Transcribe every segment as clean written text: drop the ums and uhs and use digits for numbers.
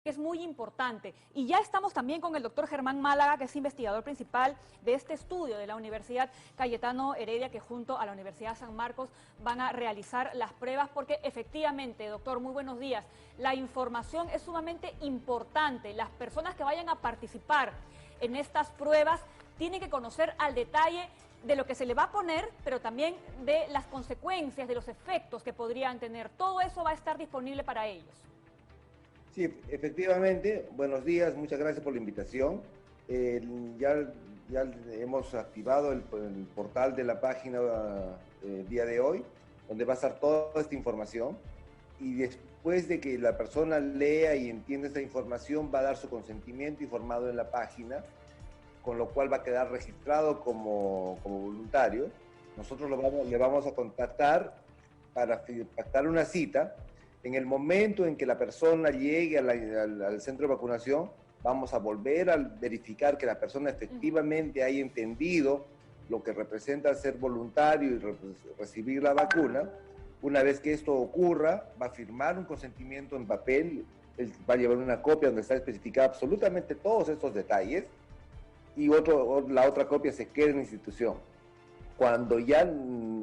que es muy importante. Y ya estamos también con el doctor Germán Málaga, que es investigador principal de este estudio de la Universidad Cayetano Heredia, que junto a la Universidad San Marcos van a realizar las pruebas, porque efectivamente, doctor, muy buenos días, la información es sumamente importante. Las personas que vayan a participar en estas pruebas tienen que conocer al detalle de lo que se le va a poner, pero también de las consecuencias, de los efectos que podrían tener. Todo eso va a estar disponible para ellos. Sí, efectivamente, buenos días, muchas gracias por la invitación. Ya, ya hemos activado el portal de la página el día de hoy, donde va a estar toda esta información, y después de que la persona lea y entienda esta información, va a dar su consentimiento informado en la página, con lo cual va a quedar registrado como voluntario. Nosotros le vamos a contactar para pactar una cita. En el momento en que la persona llegue al centro de vacunación, vamos a volver a verificar que la persona efectivamente haya entendido lo que representa ser voluntario y recibir la vacuna. Una vez que esto ocurra, va a firmar un consentimiento en papel, él va a llevar una copia donde está especificado absolutamente todos estos detalles, y la otra copia se queda en la institución. Cuando ya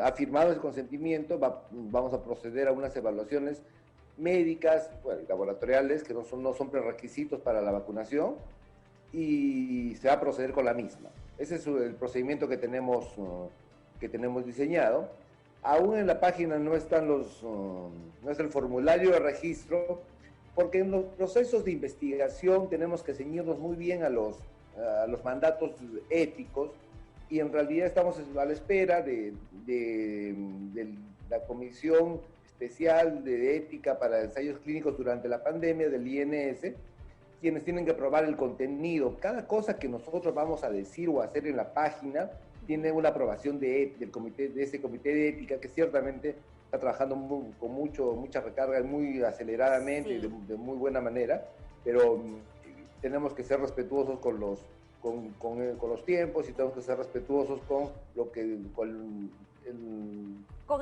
ha firmado ese consentimiento, vamos a proceder a unas evaluaciones médicas, bueno, laboratoriales, que no son prerequisitos para la vacunación, y se va a proceder con la misma. Ese es el procedimiento que tenemos diseñado. Aún en la página no está el formulario de registro, porque en los procesos de investigación tenemos que ceñirnos muy bien a los mandatos éticos, y en realidad estamos a la espera de la Comisión Especial de Ética para Ensayos Clínicos durante la pandemia del INS, quienes tienen que aprobar el contenido. Cada cosa que nosotros vamos a decir o hacer en la página tiene una aprobación de ese comité de ética, que ciertamente está trabajando con mucha recarga, muy aceleradamente, sí, de muy buena manera, pero tenemos que ser respetuosos con los tiempos, y tenemos que ser respetuosos con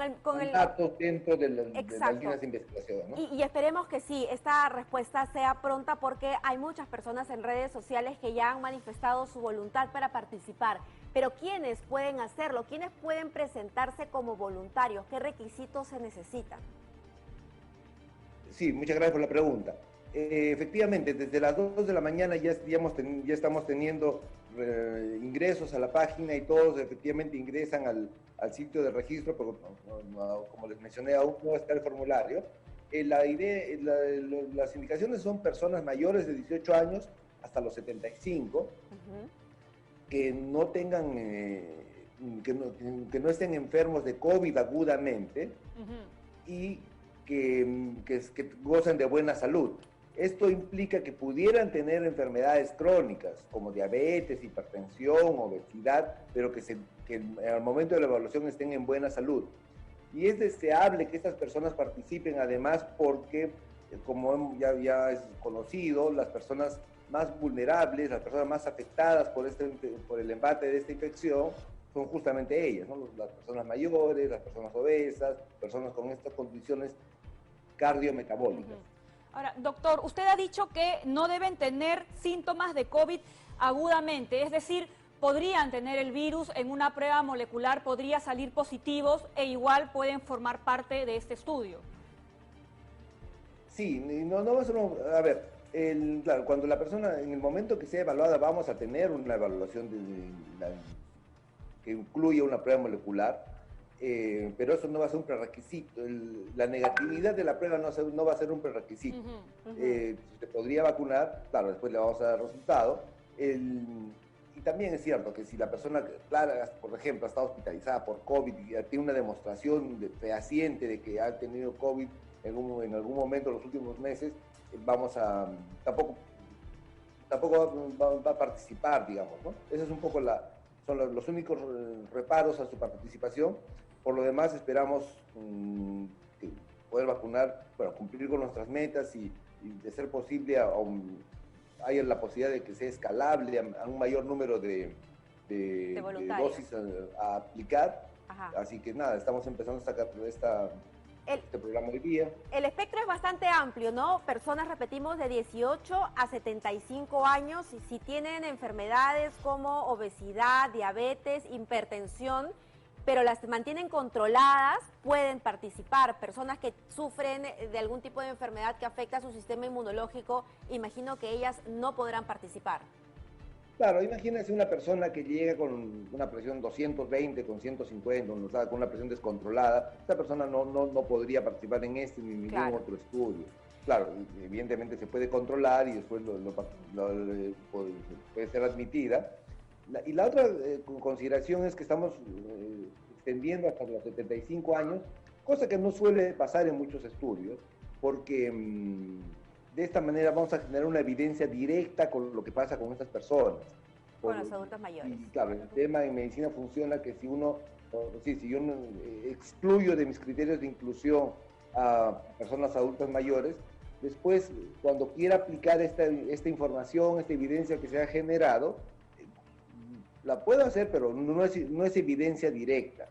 el datos dentro de las líneas de investigación, ¿no? Y esperemos que sí, esta respuesta sea pronta, porque hay muchas personas en redes sociales que ya han manifestado su voluntad para participar. Pero ¿quiénes pueden hacerlo? ¿Quiénes pueden presentarse como voluntarios? ¿Qué requisitos se necesitan? Sí, muchas gracias por la pregunta. Efectivamente, desde las 2 de la mañana ya estamos teniendo ingresos a la página, y todos efectivamente ingresan al sitio de registro, pero como les mencioné, aún no está el formulario. Las indicaciones son personas mayores de 18 años hasta los 75, que no tengan, que no estén enfermos de COVID agudamente, y que gocen de buena salud. Esto implica que pudieran tener enfermedades crónicas como diabetes, hipertensión, obesidad, pero que al momento de la evaluación estén en buena salud. Y es deseable que estas personas participen, además, porque, como ya es conocido, las personas más vulnerables, las personas más afectadas por el embate de esta infección, son justamente ellas, ¿no? Las personas mayores, las personas obesas, personas con estas condiciones cardiometabólicas. Ahora, doctor, usted ha dicho que no deben tener síntomas de COVID agudamente, es decir, podrían tener el virus en una prueba molecular, podría salir positivos, e igual pueden formar parte de este estudio. Sí, no va a ser a ver, claro, cuando la persona, en el momento que sea evaluada, vamos a tener una evaluación que incluye una prueba molecular, pero eso no va a ser un prerequisito. La negatividad de la prueba no va a ser un prerequisito. Se podría vacunar, claro, después le vamos a dar resultado. Y también es cierto que si la persona, por ejemplo, está hospitalizada por COVID y tiene una demostración fehaciente de que ha tenido COVID en algún momento en los últimos meses, tampoco va a participar, digamos, ¿no? Esa es un poco son los únicos reparos a su participación. Por lo demás, esperamos poder vacunar, bueno, cumplir con nuestras metas, y de ser posible, hay la posibilidad de que sea escalable a un mayor número de dosis a aplicar. Ajá. Así que nada, estamos empezando esta este programa hoy día. El espectro es bastante amplio, ¿no? Personas, repetimos, de 18 a 75 años, y si tienen enfermedades como obesidad, diabetes, hipertensión, pero las mantienen controladas, pueden participar. Personas que sufren de algún tipo de enfermedad que afecta a su sistema inmunológico, imagino que ellas no podrán participar. Claro, imagínense una persona que llega con una presión 220, con 150, con una presión descontrolada. Esa persona no podría participar en este ni en ningún otro estudio. Claro, evidentemente se puede controlar y después puede ser admitida. Y la otra consideración es que estamos extendiendo hasta los 75 años, cosa que no suele pasar en muchos estudios, porque de esta manera vamos a generar una evidencia directa con lo que pasa con estas personas. Con los adultos mayores. Y claro, el tema en medicina funciona que si yo excluyo de mis criterios de inclusión a personas adultas mayores, después cuando quiera aplicar esta información, esta evidencia que se ha generado, la puedo hacer, pero no es evidencia directa.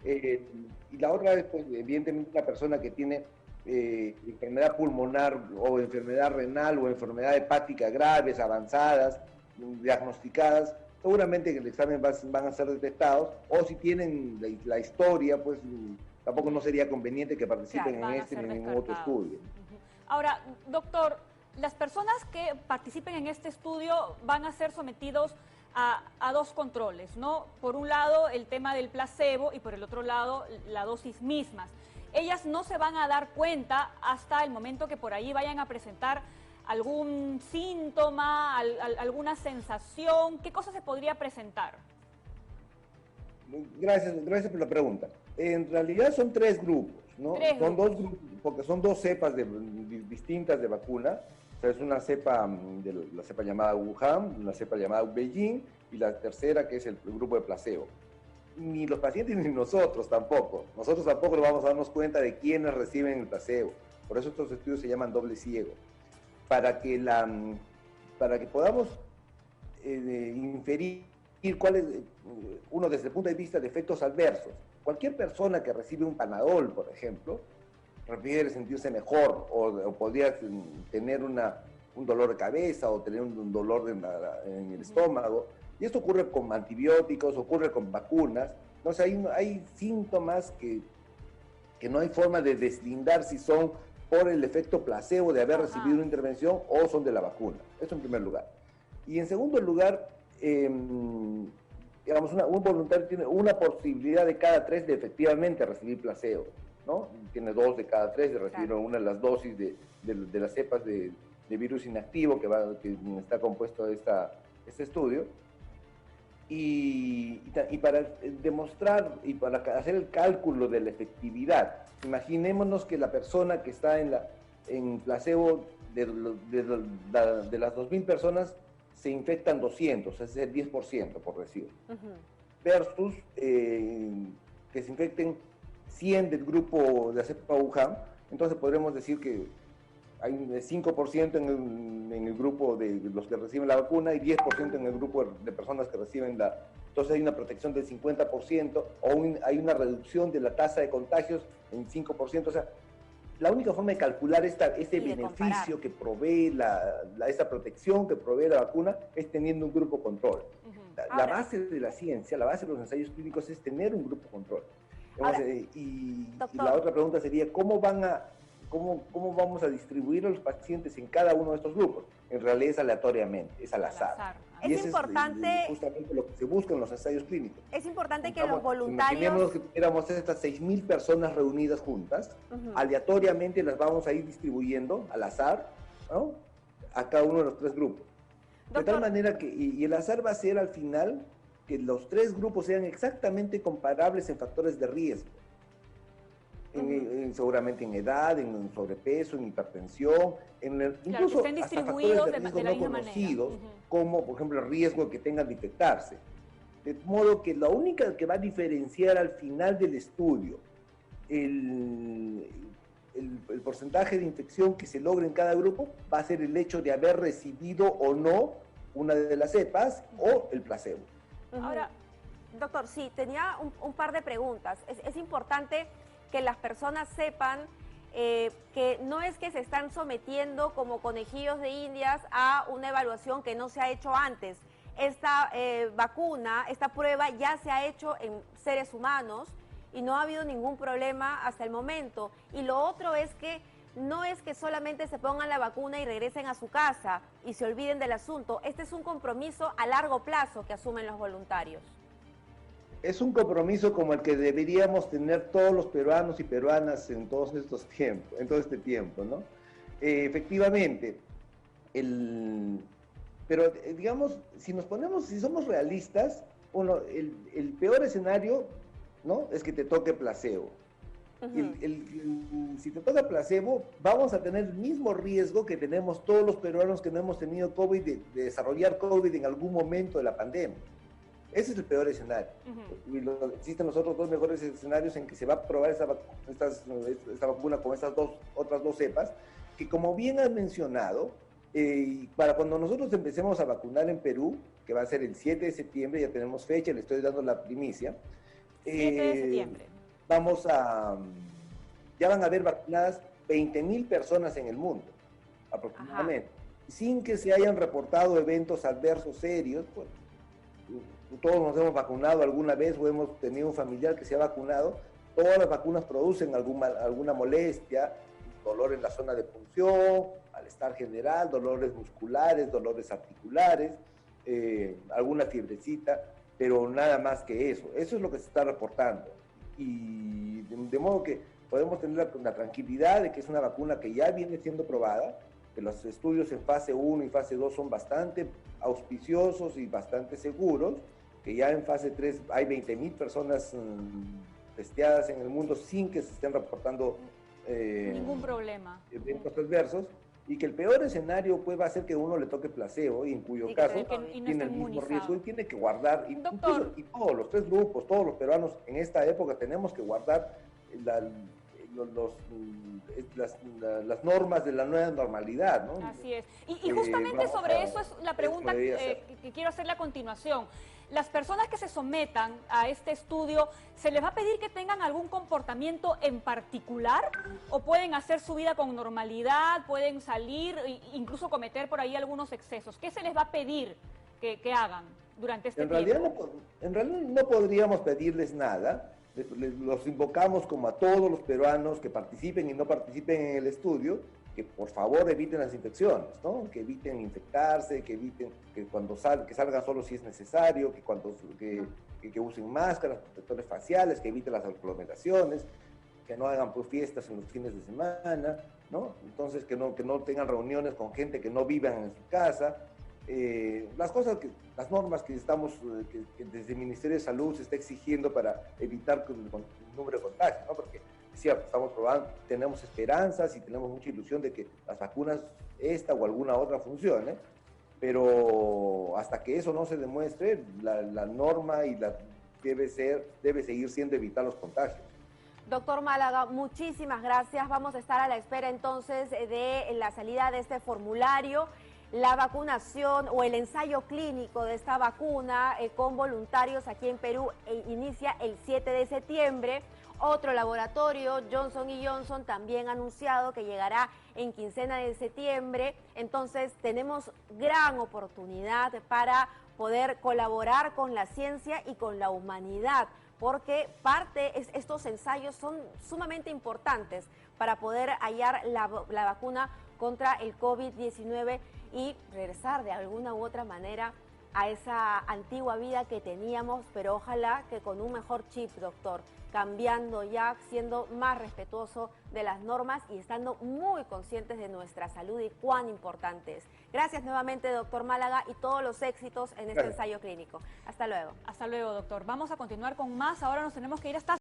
Y la otra es, pues, evidentemente, una persona que tiene enfermedad pulmonar o enfermedad renal o enfermedad hepática graves, avanzadas, diagnosticadas, seguramente en el examen van a ser detectados, o si tienen la historia, pues tampoco no sería conveniente que participen en este ni en ningún otro estudio. Ahora, doctor, las personas que participen en este estudio van a ser sometidos a dos controles, ¿no? Por un lado, el tema del placebo y por el otro lado, la dosis mismas. Ellas no se van a dar cuenta hasta el momento que por ahí vayan a presentar algún síntoma, alguna sensación. ¿Qué cosa se podría presentar? Gracias por la pregunta. En realidad son tres grupos, ¿no? Son dos grupos, porque son dos cepas distintas de vacuna. O sea, es una cepa, la cepa llamada Wuhan, una cepa llamada Beijing, y la tercera que es el grupo de placebo. Ni los pacientes ni nosotros tampoco. Nosotros tampoco nos vamos a darnos cuenta de quiénes reciben el placebo. Por eso estos estudios se llaman doble ciego. Para que podamos inferir cuál es, uno desde el punto de vista de efectos adversos. Cualquier persona que recibe un Panadol, por ejemplo, prefiere sentirse mejor o podría tener un dolor de cabeza o tener un dolor en el estómago. Y esto ocurre con antibióticos, ocurre con vacunas. O sea, hay síntomas que no hay forma de deslindar si son por el efecto placebo de haber recibido una intervención o son de la vacuna. Esto en primer lugar. Y en segundo lugar, digamos, un voluntario tiene una posibilidad de cada 3 de efectivamente recibir placebo, ¿no? Tiene 2 de cada 3 de recibir una de las dosis de las cepas de virus inactivo que está compuesto este estudio. Y para demostrar y para hacer el cálculo de la efectividad, imaginémonos que la persona que está en placebo de las 2.000 personas se infectan 200, es el 10%, por decir, versus que se infecten 100 del grupo de la cepa Wuhan. Entonces podremos decir que hay un 5% en el grupo de los que reciben la vacuna y 10% en el grupo de personas que reciben Entonces hay una protección del 50% o hay una reducción de la tasa de contagios en 5%. O sea, la única forma de calcular este beneficio que provee esta protección que provee la vacuna es teniendo un grupo control. La base de la ciencia, la base de los ensayos clínicos es tener un grupo control. Y la otra pregunta sería, ¿cómo vamos a distribuir a los pacientes en cada uno de estos grupos? En realidad es aleatoriamente, es al azar. Y es importante, es justamente lo que se busca en los ensayos clínicos. Es importante que los voluntarios... Imaginemos que tuviéramos estas 6.000 personas reunidas juntas, aleatoriamente las vamos a ir distribuyendo al azar, ¿no?, a cada uno de los 3 grupos. Doctor, de tal manera que, y el azar va a ser al final que los 3 grupos sean exactamente comparables en factores de riesgo. Seguramente en edad, en sobrepeso, en hipertensión, incluso que estén distribuidos de la misma conocidos, manera. como por ejemplo el riesgo que tengan de infectarse. De modo que la única que va a diferenciar al final del estudio el porcentaje de infección que se logra en cada grupo va a ser el hecho de haber recibido o no una de las cepas o el placebo. Ahora, doctor, sí, tenía un par de preguntas. Es importante que las personas sepan que no es que se están sometiendo como conejillos de indias a una evaluación que no se ha hecho antes. Esta vacuna, esta prueba ya se ha hecho en seres humanos y no ha habido ningún problema hasta el momento. Y lo otro es que no es que solamente se pongan la vacuna y regresen a su casa y se olviden del asunto. Este es un compromiso a largo plazo que asumen los voluntarios. Es un compromiso como el que deberíamos tener todos los peruanos y peruanas en todos estos tiempos, en todo este tiempo, ¿no? Efectivamente, pero digamos, si somos realistas, el peor escenario, ¿no?, es que te toque placebo. Si te toca placebo, vamos a tener el mismo riesgo que tenemos todos los peruanos que no hemos tenido COVID, de desarrollar COVID en algún momento de la pandemia. Ese es el peor escenario. Y existen los otros dos mejores escenarios en que se va a probar esta vacuna con estas otras dos cepas, que como bien has mencionado, para cuando nosotros empecemos a vacunar en Perú, que va a ser el 7 de septiembre, ya tenemos fecha, le estoy dando la primicia. 7 de septiembre. Ya van a haber vacunadas 20.000 personas en el mundo, aproximadamente, sin que se hayan reportado eventos adversos serios. Pues, todos nos hemos vacunado alguna vez o hemos tenido un familiar que se ha vacunado. Todas las vacunas producen alguna molestia, dolor en la zona de punción, malestar general, dolores musculares, dolores articulares, alguna fiebrecita, pero nada más que eso. Eso es lo que se está reportando. Y de modo que podemos tener la tranquilidad de que es una vacuna que ya viene siendo probada, que los estudios en fase 1 y fase 2 son bastante auspiciosos y bastante seguros, que ya en fase 3 hay 20.000 personas testeadas en el mundo sin que se estén reportando ningún problema, eventos adversos, y que el peor escenario pues va a ser que uno le toque placebo, y en cuyo caso tiene el mismo riesgo y tiene que guardar, y todos los tres grupos, todos los peruanos en esta época tenemos que guardar las normas de la nueva normalidad, ¿no? Así es. Y justamente sobre eso es la pregunta que quiero hacerle a continuación. Las personas que se sometan a este estudio, ¿se les va a pedir que tengan algún comportamiento en particular? ¿O pueden hacer su vida con normalidad, pueden salir, incluso cometer por ahí algunos excesos? ¿Qué se les va a pedir que hagan durante este tiempo? En realidad no podríamos pedirles nada. Los invocamos como a todos los peruanos que participen y no participen en el estudio, que por favor eviten las infecciones, ¿no? Que eviten infectarse, que eviten que salgan solo si es necesario, que usen máscaras, protectores faciales, que eviten las aglomeraciones, que no hagan pues fiestas en los fines de semana, ¿no? Entonces que no tengan reuniones con gente que no vivan en su casa. Las normas que desde el Ministerio de Salud se está exigiendo para evitar el número de contagios, ¿no? Porque es cierto, estamos probando, tenemos esperanzas y tenemos mucha ilusión de que las vacunas, esta o alguna otra, funcione, pero hasta que eso no se demuestre, la norma debe seguir siendo evitar los contagios. Doctor Málaga, muchísimas gracias. Vamos a estar a la espera entonces de la salida de este formulario. La vacunación o el ensayo clínico de esta vacuna con voluntarios aquí en Perú inicia el 7 de septiembre. Otro laboratorio, Johnson & Johnson, también ha anunciado que llegará en quincena de septiembre. Entonces tenemos gran oportunidad para poder colaborar con la ciencia y con la humanidad, porque estos ensayos son sumamente importantes para poder hallar la vacuna contra el COVID-19 y regresar de alguna u otra manera a esa antigua vida que teníamos, pero ojalá que con un mejor chip, doctor, cambiando ya, siendo más respetuoso de las normas y estando muy conscientes de nuestra salud y cuán importante es. Gracias nuevamente, doctor Málaga, y todos los éxitos en este ensayo clínico. Hasta luego. Hasta luego, doctor. Vamos a continuar con más. Ahora nos tenemos que ir hasta